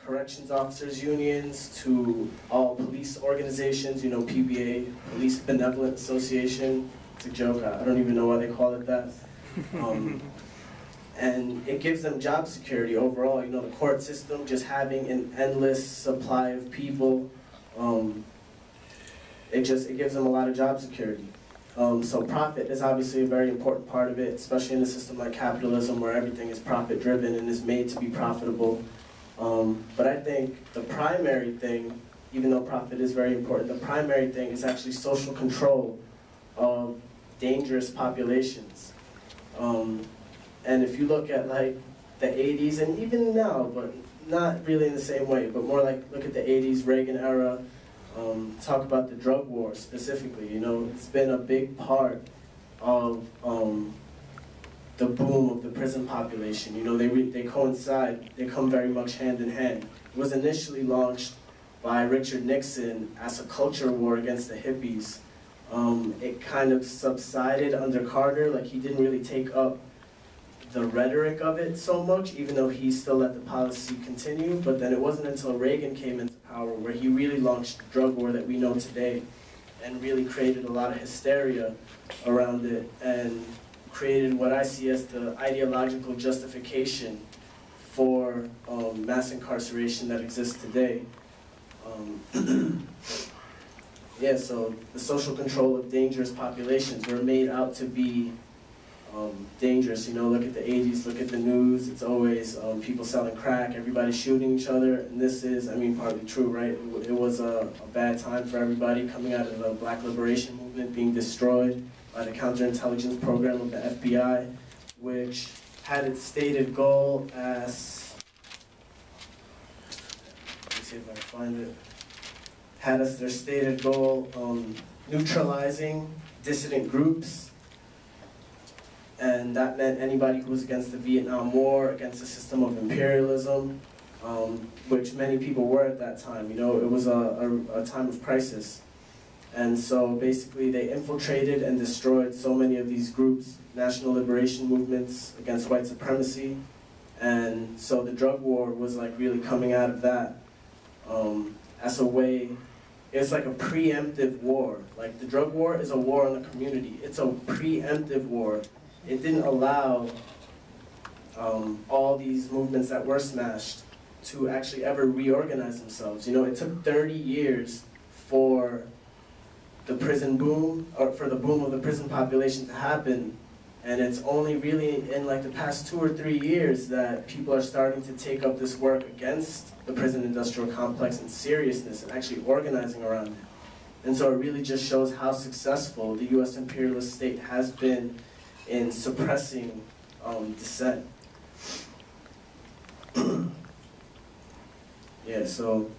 corrections officers unions to all police organizations, you know, PBA, Police Benevolent Association. It's a joke, I don't even know why they call it that. And it gives them job security overall. You know, the court system, just having an endless supply of people, it gives them a lot of job security. So profit is obviously a very important part of it, especially in a system like capitalism where everything is profit driven and is made to be profitable. But I think the primary thing, even though profit is very important, the primary thing is actually social control of dangerous populations. And if you look at like the 80s and even now, but not really in the same way, but more like look at the 80s, Reagan era, talk about the drug war specifically. You know, it's been a big part of the boom of the prison population. You know, they coincide, they come very much hand in hand. It was initially launched by Richard Nixon as a culture war against the hippies. It kind of subsided under Carter, like he didn't really take up the rhetoric of it so much, even though he still let the policy continue. But then it wasn't until Reagan came into power where he really launched the drug war that we know today and really created a lot of hysteria around it and created what I see as the ideological justification for mass incarceration that exists today. Yeah, so the social control of dangerous populations were made out to be dangerous. You know, look at the 80s, look at the news, it's always people selling crack, everybody shooting each other, and this is, I mean, partly true, right? It was a bad time for everybody coming out of the Black Liberation Movement being destroyed by the counterintelligence program of the FBI, which had its stated goal as, let me see if I can find it, had as their stated goal neutralizing dissident groups. And that meant anybody who was against the Vietnam War, against the system of imperialism, which many people were at that time. You know, it was a time of crisis. And so basically they infiltrated and destroyed so many of these groups, national liberation movements against white supremacy. And so the drug war was like really coming out of that as a way. It's like a preemptive war. Like the drug war is a war on the community. It's a preemptive war. It didn't allow all these movements that were smashed to actually ever reorganize themselves. You know, it took 30 years for the prison boom, or for the boom of the prison population to happen, and it's only really in like the past 2 or 3 years that people are starting to take up this work against the prison industrial complex in seriousness and actually organizing around it. And so it really just shows how successful the US imperialist state has been in suppressing dissent. Yeah, so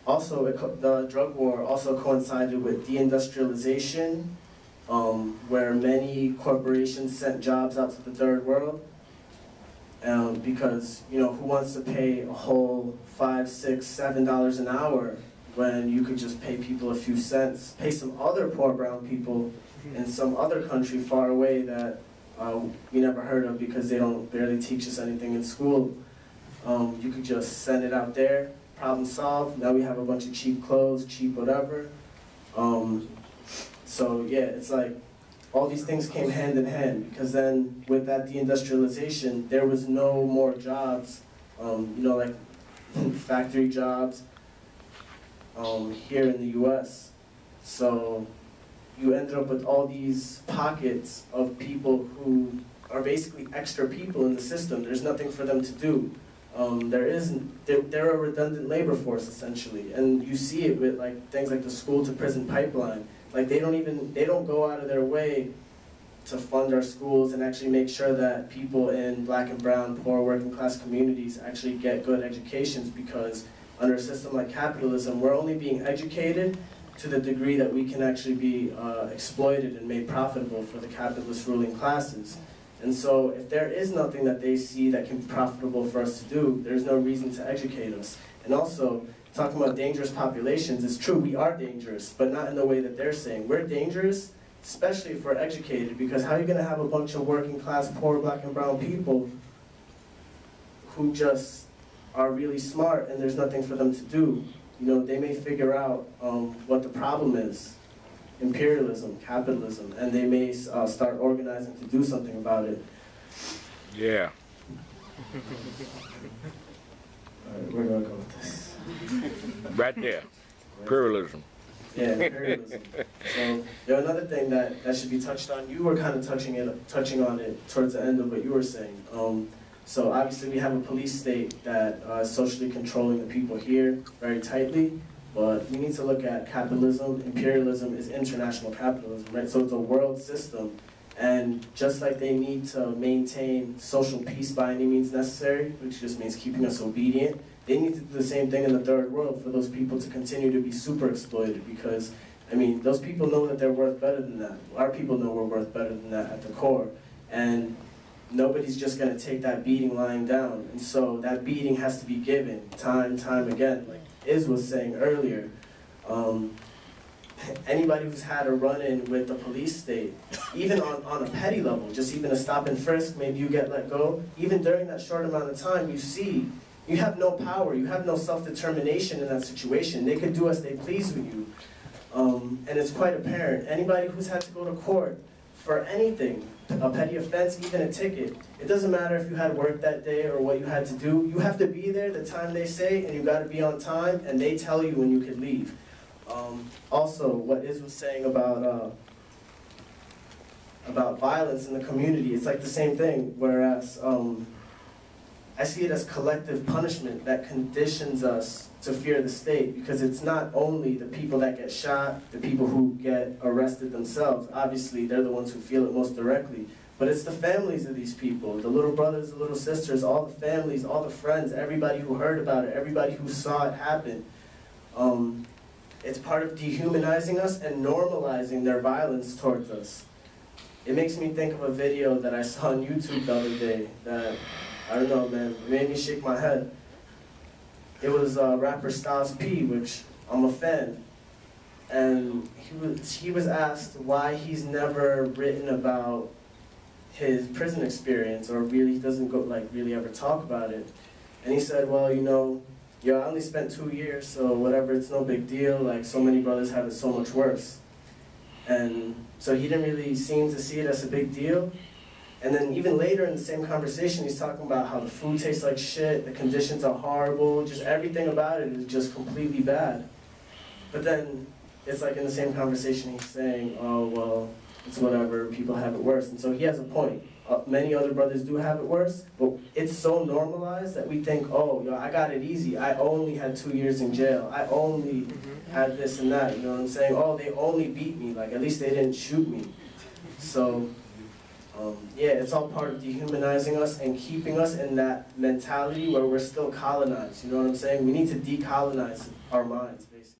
also the drug war also coincided with deindustrialization, where many corporations sent jobs out to the third world. Because, you know, who wants to pay a whole $5, $6, $7 an hour when you could just pay people a few cents, pay some other poor brown people in some other country far away that we never heard of because they don't barely teach us anything in school. You could just send it out there, problem solved. Now we have a bunch of cheap clothes, cheap whatever. So yeah, it's like all these things came hand in hand, because then with that deindustrialization, there was no more jobs, you know, like factory jobs here in the US. So you ended up with all these pockets of people who are basically extra people in the system. There's nothing for them to do. They're a redundant labor force essentially, and you see it with like things like the school to prison pipeline. Like they don't go out of their way to fund our schools and actually make sure that people in black and brown, poor, working class communities actually get good educations, because under a system like capitalism, we're only being educated to the degree that we can actually be exploited and made profitable for the capitalist ruling classes. And so if there is nothing that they see that can be profitable for us to do, there's no reason to educate us. And also, talking about dangerous populations, it's true, we are dangerous, but not in the way that they're saying. We're dangerous, especially if we're educated, because how are you going to have a bunch of working class, poor, black and brown people who just are really smart and there's nothing for them to do, you know, they may figure out what the problem is, imperialism, capitalism, and they may start organizing to do something about it. Yeah. All right, where do I go with this? Right there. Imperialism. Yeah, imperialism. So, you know, another thing that should be touched on, you were kind of touching on it towards the end of what you were saying. So obviously we have a police state that is socially controlling the people here very tightly, but we need to look at capitalism. Imperialism is international capitalism, right? So it's a world system, and just like they need to maintain social peace by any means necessary, which just means keeping us obedient, they need to do the same thing in the third world for those people to continue to be super exploited, because, I mean, those people know that they're worth better than that. Our people know we're worth better than that at the core, and nobody's just going to take that beating lying down. And so that beating has to be given time again. Like Iz was saying earlier, anybody who's had a run-in with the police state, even on a petty level, just even a stop and frisk, maybe you get let go, even during that short amount of time, you see, you have no power, you have no self-determination in that situation. They could do as they please with you. And it's quite apparent. Anybody who's had to go to court for anything, a petty offense, even a ticket, it doesn't matter if you had work that day or what you had to do, you have to be there the time they say, and you got to be on time, and they tell you when you could leave. Also, what Iz was saying about violence in the community, it's like the same thing, whereas I see it as collective punishment that conditions us to fear the state, because it's not only the people that get shot, the people who get arrested themselves, obviously they're the ones who feel it most directly, but it's the families of these people, the little brothers, the little sisters, all the families, all the friends, everybody who heard about it, everybody who saw it happen. It's part of dehumanizing us and normalizing their violence towards us. It makes me think of a video that I saw on YouTube the other day that, I don't know, man, it made me shake my head. It was rapper Styles P, which I'm a fan, and he was asked why he's never written about his prison experience, or really he doesn't go really ever talk about it. And he said, well, you know, I only spent 2 years, so whatever, it's no big deal. Like, so many brothers have it so much worse. And so he didn't really seem to see it as a big deal. And then even later in the same conversation, he's talking about how the food tastes like shit, the conditions are horrible, just everything about it is just completely bad. But then it's like in the same conversation he's saying, oh, well, it's whatever, people have it worse. And so he has a point. Many other brothers do have it worse, but it's so normalized that we think, oh, yo, I got it easy. I only had 2 years in jail. I only had this and that, you know what I'm saying? Oh, they only beat me, like at least they didn't shoot me. So, yeah, it's all part of dehumanizing us and keeping us in that mentality where we're still colonized, you know what I'm saying? We need to decolonize our minds, basically.